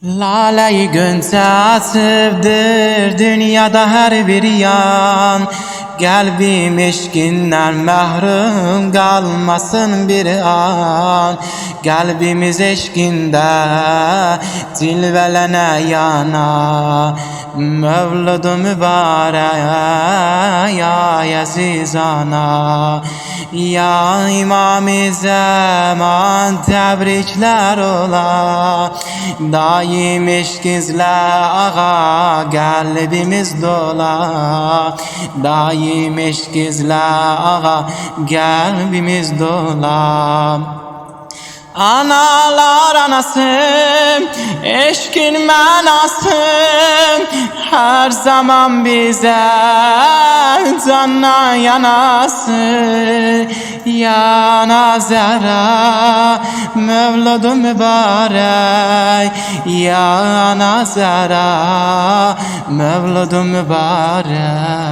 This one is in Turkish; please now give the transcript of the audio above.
Lale-i Gönce asıbdır dünyada her bir yan. Kalbim eşkinden mahrum kalmasın bir an. Kalbimiz eşkinde cilvelene yana. Mevlud-u mübarek ya aziz ana. Ya İmam-ı Zaman tebrikler ola. Daim eşkizle ağa kalbimiz dola. Daim eşkizle ağa kalbimiz dola. Analar anasım, eşkin menasım, her zaman bize canla yanası. Ya Nazara Mevlud-u mübarek, ya Nazara Mevlud-u mübarek.